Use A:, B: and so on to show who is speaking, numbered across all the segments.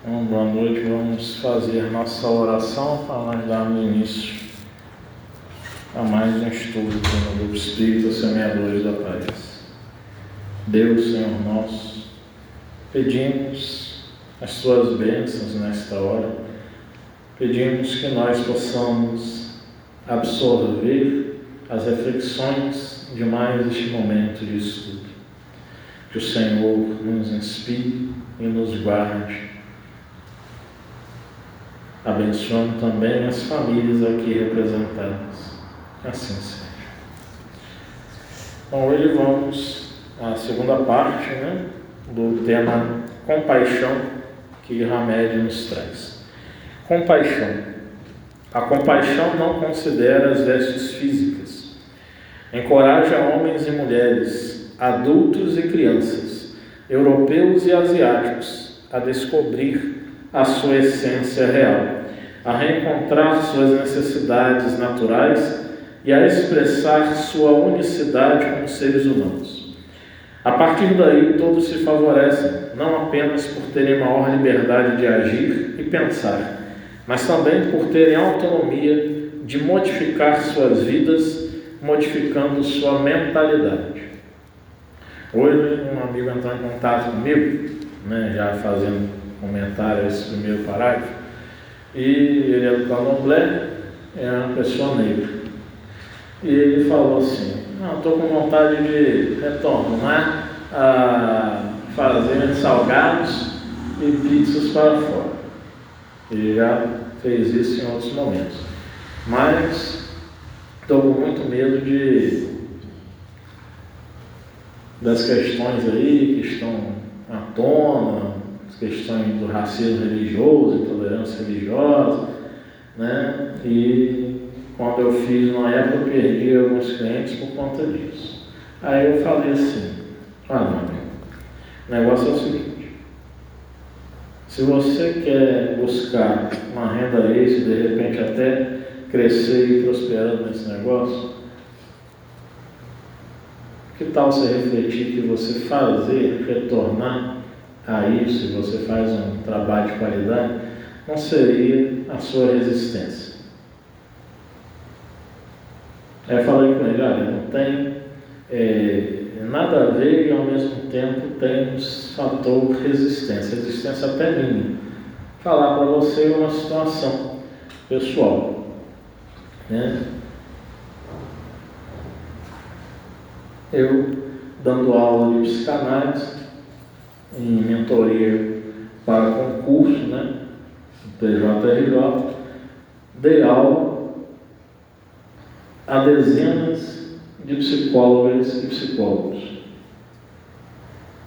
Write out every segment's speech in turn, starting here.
A: Então, boa noite, vamos fazer nossa oração para nós dar no início a mais um estudo aqui no Grupo Espírita Semeadores da Paz. Deus, Senhor nosso, pedimos as Tuas bênçãos nesta hora, pedimos que nós possamos absorver as reflexões de mais este momento de estudo. Que o Senhor nos inspire e nos guarde, abençoando também as famílias aqui representadas. Assim seja. Então, hoje vamos à segunda parte, do tema compaixão que Hamed nos traz. Compaixão. A compaixão não considera as vestes físicas. Encoraja homens e mulheres, adultos e crianças, europeus e asiáticos, a descobrir a sua essência real, a reencontrar suas necessidades naturais e a expressar sua unicidade como seres humanos. A partir daí, todos se favorecem, não apenas por terem maior liberdade de agir e pensar, mas também por terem autonomia de modificar suas vidas, modificando sua mentalidade. Hoje, um amigo entrou em contato comigo, já fazendo comentário a esse primeiro parágrafo, e ele é do Candomblé, é uma pessoa negra. E ele falou assim: estou com vontade de retornar a fazer salgados e pizzas para fora. Ele já fez isso em outros momentos, mas estou com muito medo das questões aí que estão à tona, as questões do racismo religioso, intolerância religiosa, e quando eu fiz na época, eu perdi alguns clientes por conta disso. Aí eu falei assim: meu amigo, o negócio é o seguinte, se você quer buscar uma renda extra, de repente até crescer e prosperar nesse negócio, que tal você refletir que você retornar a isso, se você faz um trabalho de qualidade, não seria a sua resistência? Aí eu falei com ele: olha, não tem nada a ver, e ao mesmo tempo tem um fator resistência até mínima. Falar para você uma situação pessoal, Eu, dando aula de psicanálise, em mentoria para concurso, PJRJ, dei aula a dezenas de psicólogas e psicólogos.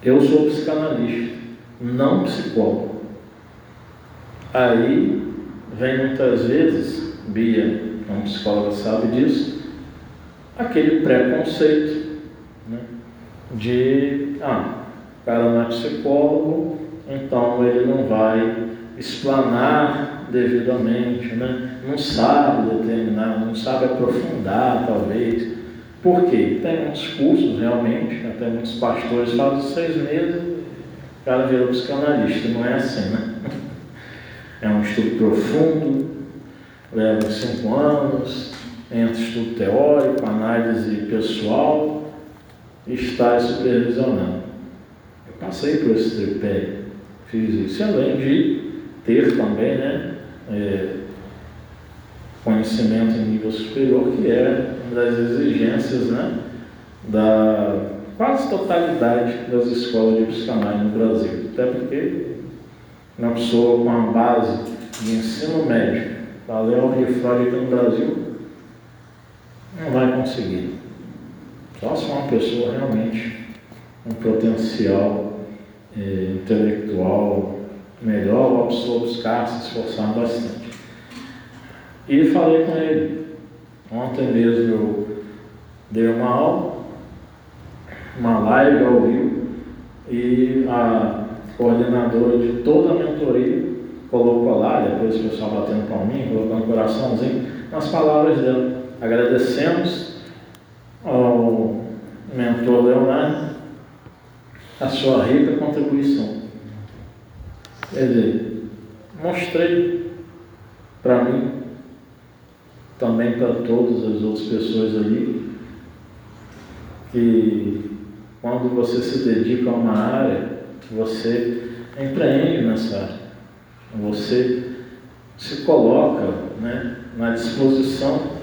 A: Eu sou psicanalista, não psicólogo. Aí vem muitas vezes, Bia, uma psicóloga, sabe disso, aquele preconceito, de o cara não é psicólogo, então ele não vai explanar devidamente, não sabe determinar, não sabe aprofundar, talvez. Por quê? Tem muitos cursos, realmente, até muitos pastores fazem 6 meses, o cara virou psicanalista. Não é assim, É um estudo profundo, leva 5 anos, entre estudo teórico, análise pessoal, está supervisionando. Eu passei por esse tripé, fiz isso, além de ter também, conhecimento em nível superior, que é uma das exigências, da quase totalidade das escolas de psicanálise no Brasil. Até porque uma pessoa com uma base de ensino médio fazer o refrão aqui no Brasil não vai conseguir. Só se uma pessoa realmente um potencial intelectual melhor, ou a pessoa buscar se esforçar bastante. E falei com ele. Ontem mesmo eu dei uma aula, uma live ao vivo, e a coordenadora de toda a mentoria colocou lá, depois o pessoal batendo palminha, colocando um coraçãozinho, nas palavras dela. Agradecemos ao mentor Leonardo a sua rica contribuição. Quer dizer, mostrei para mim, também para todas as outras pessoas ali, que quando você se dedica a uma área, você empreende nessa área, você se coloca, né, na disposição,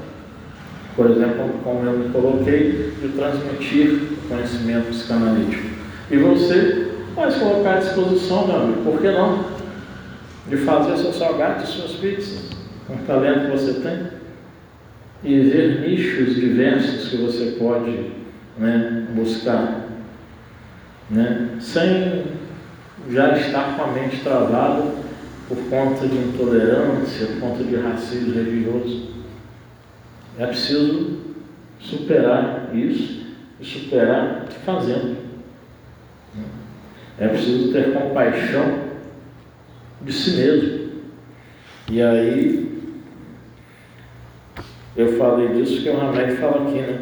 A: por exemplo, como eu me coloquei, de transmitir o conhecimento psicanalítico. E você vai se colocar à disposição, meu amigo, por que não? De fazer seu salgado e suas pizzas, com o talento que você tem, e ver nichos diversos que você pode, né, buscar, né, sem já estar com a mente travada por conta de intolerância, por conta de racismo religioso. É preciso superar isso e superar fazendo. É preciso ter compaixão de si mesmo. E aí, eu falei disso que o Hamed fala aqui, né?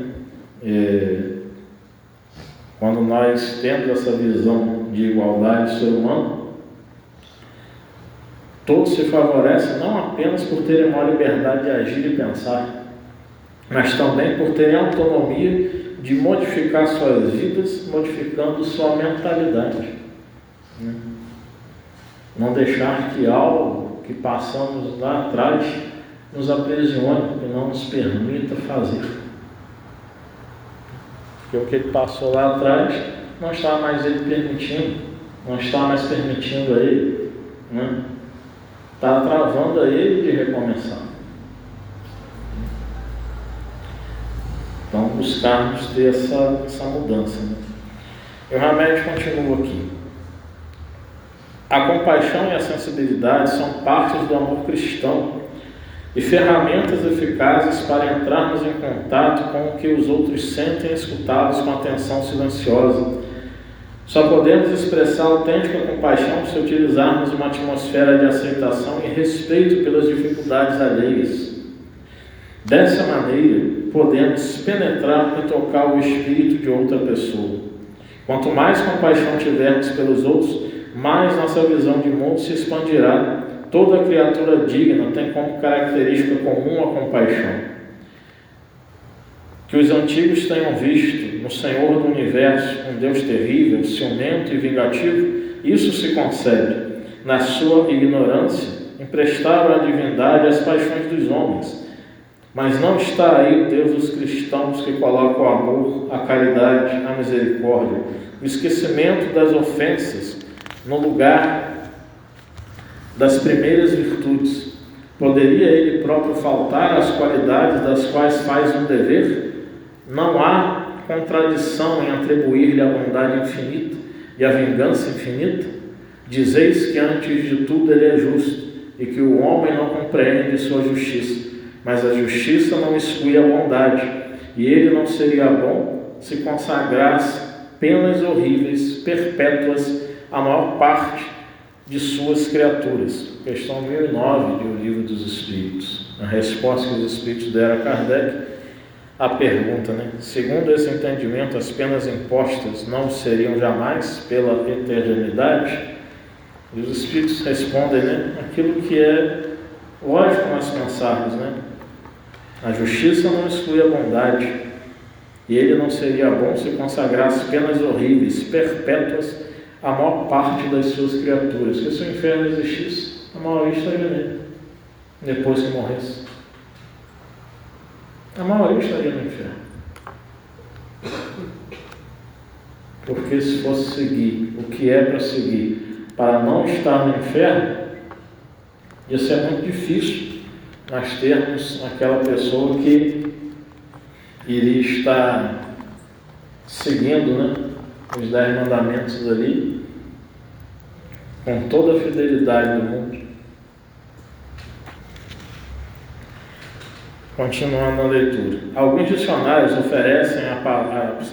A: Quando nós temos essa visão de igualdade do ser humano, todos se favorecem não apenas por terem uma liberdade de agir e pensar, mas também por terem autonomia de modificar suas vidas, modificando sua mentalidade. Não deixar que algo que passamos lá atrás nos aprisione e não nos permita fazer. Porque o que ele passou lá atrás não está mais ele permitindo, não está mais permitindo a ele, né? Está travando a ele de recomeçar. Então, buscarmos ter essa mudança, né? E o Hamed continua aqui. A compaixão e a sensibilidade são partes do amor cristão e ferramentas eficazes para entrarmos em contato com o que os outros sentem e escutá-los com atenção silenciosa. Só podemos expressar autêntica compaixão se utilizarmos uma atmosfera de aceitação e respeito pelas dificuldades alheias. Dessa maneira, podemos penetrar e tocar o espírito de outra pessoa. Quanto mais compaixão tivermos pelos outros, mais nossa visão de mundo se expandirá. Toda criatura digna tem como característica comum a compaixão. Que os antigos tenham visto no Senhor do Universo um Deus terrível, ciumento e vingativo, isso se concede. Na sua ignorância, emprestaram a divindade às paixões dos homens. Mas não está aí o Deus dos cristãos que coloca o amor, a caridade, a misericórdia, o esquecimento das ofensas no lugar das primeiras virtudes. Poderia ele próprio faltar às qualidades das quais faz um dever? Não há contradição em atribuir-lhe a bondade infinita e a vingança infinita? Dizeis que antes de tudo ele é justo e que o homem não compreende sua justiça, mas a justiça não exclui a bondade, e ele não seria bom se consagrasse penas horríveis, perpétuas, a maior parte de suas criaturas. Questão 1009 do Livro dos Espíritos. A resposta que os Espíritos deram a Kardec à pergunta, né? Segundo esse entendimento, as penas impostas não seriam jamais pela eternidade? E os Espíritos respondem, né? Aquilo que é lógico nós pensarmos, né? A justiça não exclui a bondade, e ele não seria bom se consagrasse penas horríveis, perpétuas, a maior parte das suas criaturas. Que se o inferno existisse, a maioria estaria nele, depois que morresse. A maioria estaria no inferno. Porque se fosse seguir o que é para seguir, para não estar no inferno, ia ser muito difícil nós termos aquela pessoa que iria estar seguindo, né, os 10 mandamentos ali, com toda a fidelidade do mundo. Continuando a leitura. Alguns dicionários oferecem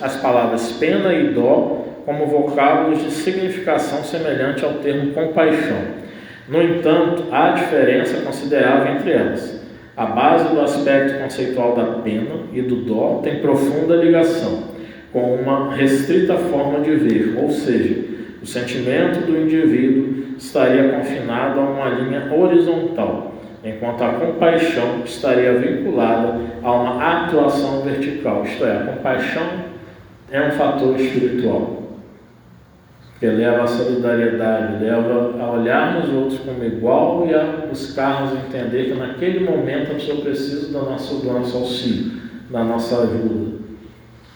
A: as palavras pena e dó como vocábulos de significação semelhante ao termo compaixão. No entanto, há diferença considerável entre elas. A base do aspecto conceitual da pena e do dó tem profunda ligação com uma restrita forma de ver, ou seja, o sentimento do indivíduo estaria confinado a uma linha horizontal, enquanto a compaixão estaria vinculada a uma atuação vertical, isto é, a compaixão é um fator espiritual, que leva à solidariedade, leva a olhar nos outros como igual e a buscarmos entender que naquele momento a pessoa precisa do nosso auxílio, da nossa ajuda.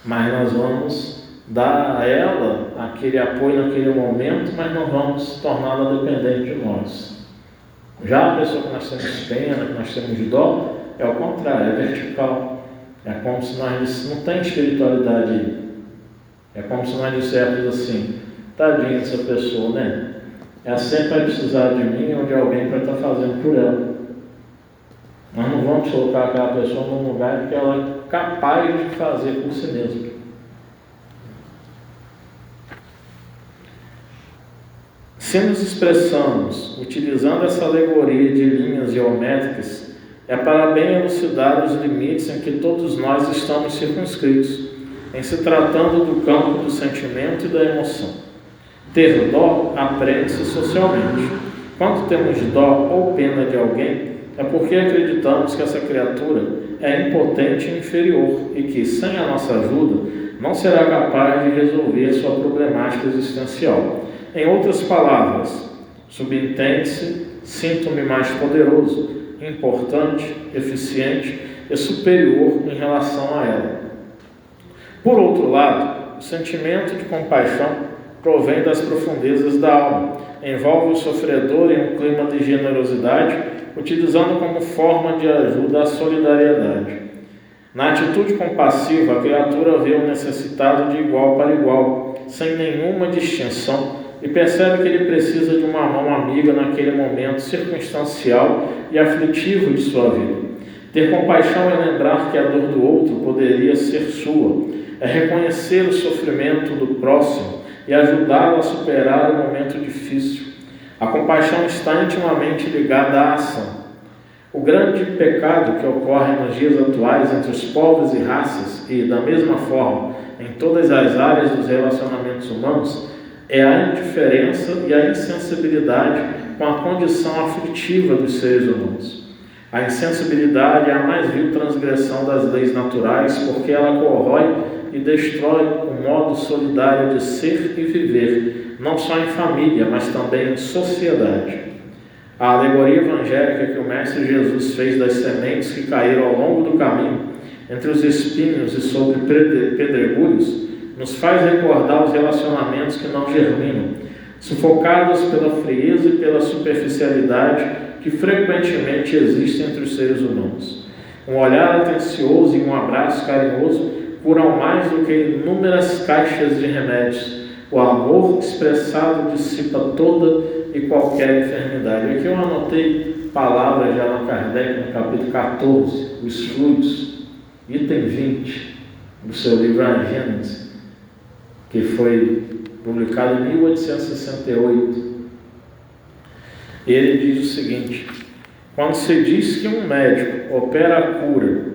A: Mas nós vamos dar a ela aquele apoio naquele momento, mas não vamos torná-la dependente de nós. Já a pessoa que nós temos pena, que nós temos dó, é o contrário, é vertical. É como se nós não tem espiritualidade aí. É como se nós disséssemos assim: tadinha dessa pessoa, né? Ela sempre vai precisar de mim ou de alguém para estar fazendo por ela. Nós não vamos colocar aquela pessoa num lugar que ela é capaz de fazer por si mesma. Se nos expressamos utilizando essa alegoria de linhas geométricas, é para bem elucidar os limites em que todos nós estamos circunscritos, em se tratando do campo do sentimento e da emoção. Ter dó aprende-se socialmente. Quando temos dó ou pena de alguém, é porque acreditamos que essa criatura é impotente e inferior e que, sem a nossa ajuda, não será capaz de resolver sua problemática existencial. Em outras palavras, subentende-se, sinto-me mais poderoso, importante, eficiente e superior em relação a ela. Por outro lado, o sentimento de compaixão provém das profundezas da alma, envolve o sofredor em um clima de generosidade, utilizando como forma de ajuda a solidariedade. Na atitude compassiva, a criatura vê o necessitado de igual para igual, sem nenhuma distinção, e percebe que ele precisa de uma mão amiga naquele momento circunstancial e aflitivo de sua vida. Ter compaixão é lembrar que a dor do outro poderia ser sua, é reconhecer o sofrimento do próximo e ajudá-lo a superar o momento difícil. A compaixão está intimamente ligada à ação. O grande pecado que ocorre nos dias atuais entre os povos e raças e, da mesma forma, em todas as áreas dos relacionamentos humanos, é a indiferença e a insensibilidade com a condição aflitiva dos seres humanos. A insensibilidade é a mais vil transgressão das leis naturais, porque ela corrói e destrói o modo solidário de ser e viver, não só em família, mas também em sociedade. A alegoria evangélica que o Mestre Jesus fez das sementes que caíram ao longo do caminho, entre os espinhos e sobre pedregulhos, nos faz recordar os relacionamentos que não germinam, sufocados pela frieza e pela superficialidade que frequentemente existem entre os seres humanos. Um olhar atencioso e um abraço carinhoso curam mais do que inúmeras caixas de remédios. O amor expressado dissipa toda e qualquer enfermidade. Aqui eu anotei palavras de Allan Kardec no capítulo 14, os fluidos, item 20, do seu livro A Gênese, que foi publicado em 1868. Ele diz o seguinte: quando se diz que um médico opera a cura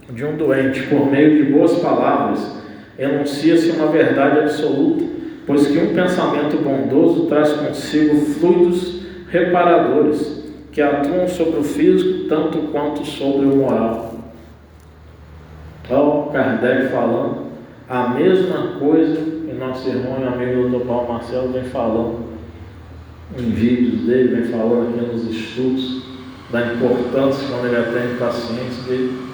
A: de um doente por meio de boas palavras, enuncia-se uma verdade absoluta, pois que um pensamento bondoso traz consigo fluidos reparadores que atuam sobre o físico tanto quanto sobre o moral. Então, Kardec falando a mesma coisa que nosso irmão e amigo Dr. Paulo Marcelo vem falando em vídeos dele, vem falando aqui nos estudos, da importância, quando ele atende pacientes, de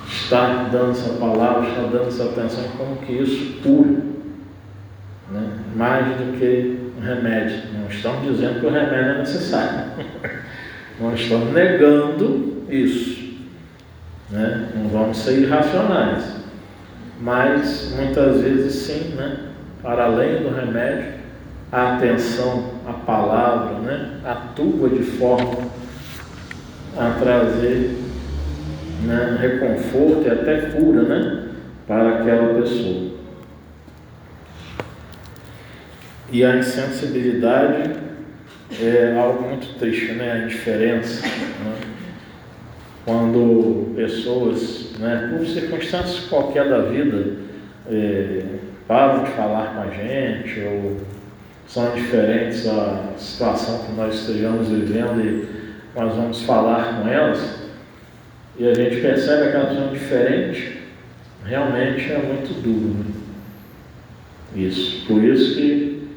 A: estar dando essa palavra, estar dando essa atenção, como que isso cura, né? Mais do que um remédio. Não estamos dizendo que o remédio é necessário, não estamos negando isso, né? Não vamos ser irracionais, mas muitas vezes sim, né? Para além do remédio, a atenção, a palavra, né? Atua de forma a trazer, né, reconforto e até cura, né, para aquela pessoa. E a insensibilidade é algo muito triste, né, a indiferença, né? Quando pessoas, né, por circunstâncias qualquer da vida, param de falar com a gente ou são diferentes à situação que nós estejamos vivendo e nós vamos falar com elas, e a gente percebe que elas são diferentes, realmente é muito duro, né? Isso. Por isso que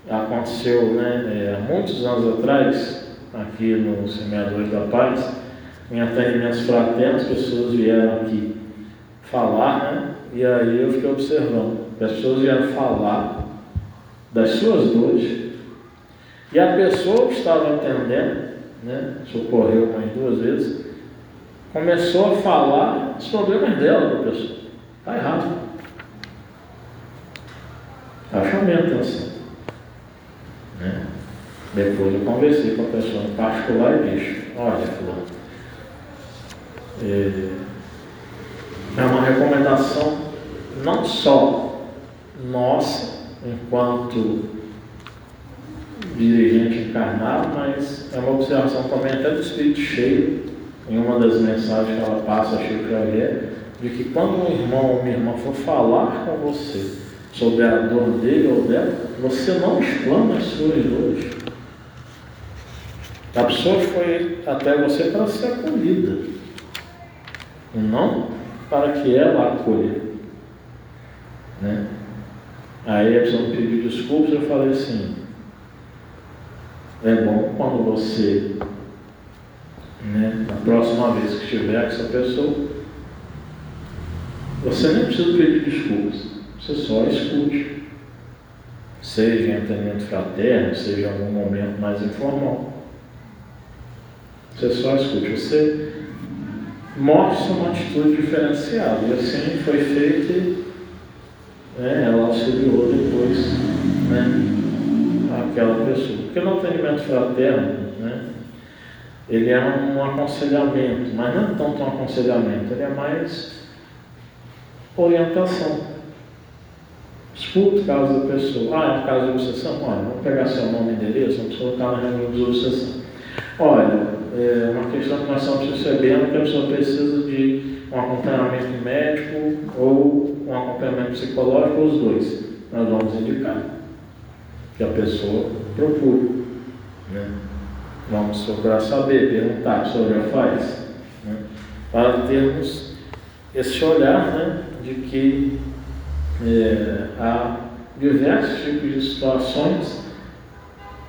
A: aconteceu, há muitos anos atrás, aqui no Semeadores da Paz, em atendimentos fraternos, as pessoas vieram aqui falar, né? E aí eu fiquei observando. As pessoas vieram falar das suas dores, e a pessoa que estava entendendo, né? Isso ocorreu umas 2 vezes, começou a falar dos problemas dela para a pessoa. Está errado. Chamei a atenção, né? Depois eu conversei com a pessoa em particular e disse: olha, fulano, é uma recomendação não só nossa, enquanto dirigente encarnado, mas é uma observação também até do Espírito cheio, em uma das mensagens que ela passa a Chico Xavier, de que quando um irmão ou uma irmã for falar com você sobre a dor dele ou dela, você não explana as suas dores. A pessoa foi até você para ser acolhida, e não para que ela acolha, né? Aí a pessoa me pediu desculpas, eu falei assim: é bom quando você, na próxima vez que estiver com essa pessoa, você nem precisa pedir desculpas, você só escute, seja em atendimento fraterno, seja em algum momento mais informal. Você só escute, você mostra uma atitude diferenciada, e assim foi feito, e ela auxiliou depois, aquela pessoa. Porque no atendimento fraterno, ele é um aconselhamento, mas não é tanto um aconselhamento, ele é mais orientação. Escuta o caso da pessoa. É um caso de obsessão? Olha, vamos pegar seu nome e endereço, vamos colocar na reunião de obsessão. Olha, uma questão que nós estamos percebendo que a pessoa precisa de um acompanhamento médico ou um acompanhamento psicológico, ou os dois. Nós vamos indicar que a pessoa procure, Vamos procurar saber, perguntar, a pessoa já faz, para termos esse olhar, de que há diversos tipos de situações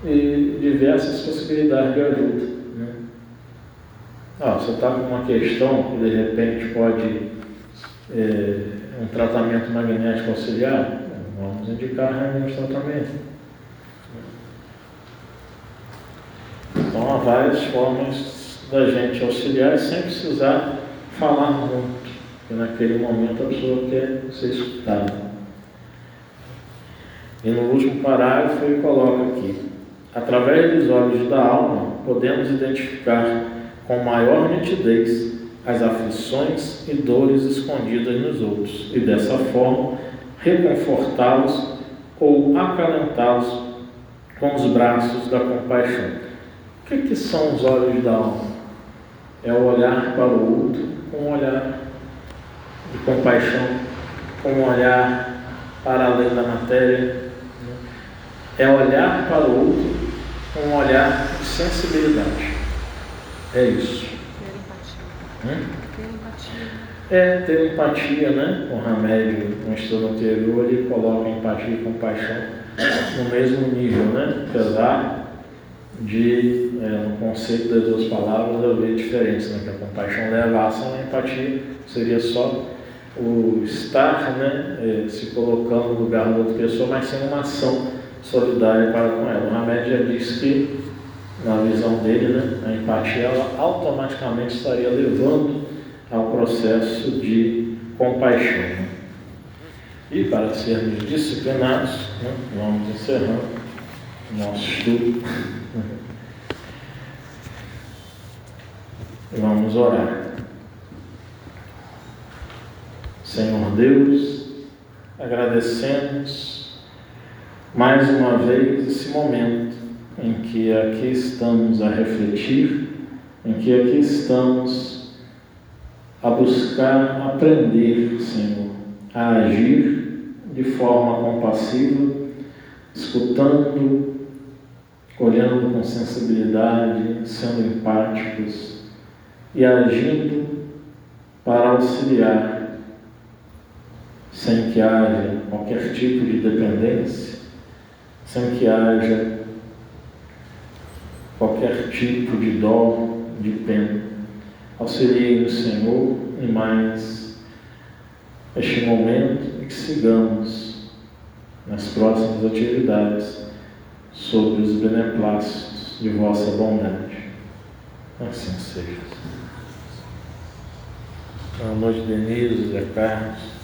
A: e diversas possibilidades de ajuda. Você está com uma questão que de repente pode um tratamento magnético auxiliar, vamos indicar a reunião de tratamento. Então há várias formas da gente auxiliar sem precisar falar muito, porque naquele momento a pessoa quer ser escutada. E no último parágrafo ele coloca aqui: através dos olhos da alma podemos identificar com maior nitidez as aflições e dores escondidas nos outros, e dessa forma reconfortá-los ou acalentá-los com os braços da compaixão. O que são os olhos da alma? É o olhar para o outro com um olhar de compaixão, com um olhar para além da matéria. É olhar para o outro com um olhar de sensibilidade. É isso. Ter empatia. Ter empatia, O Hamed, no estudo anterior, ele coloca empatia e compaixão no mesmo nível, Apesar de, no conceito das duas palavras, haver diferença, que a compaixão leva a ação, a empatia seria só o estar, se colocando no lugar da outra pessoa, mas sem uma ação solidária para com ela. O Hamed já diz que, na visão dele, a empatia ela automaticamente estaria levando ao processo de compaixão. E para sermos disciplinados, vamos encerrando o nosso estudo. Vamos orar. Senhor Deus, agradecemos mais uma vez esse momento em que aqui estamos a refletir, em que aqui estamos a buscar aprender, Senhor, a agir de forma compassiva escutando, olhando com sensibilidade, sendo empáticos e agindo para auxiliar, sem que haja qualquer tipo de dependência, sem que haja qualquer tipo de dó, de pena. Auxilie o Senhor em mais este momento e que sigamos nas próximas atividades sobre os beneplácitos de vossa bondade. Assim seja. Boa noite, Denise, Zé Carlos.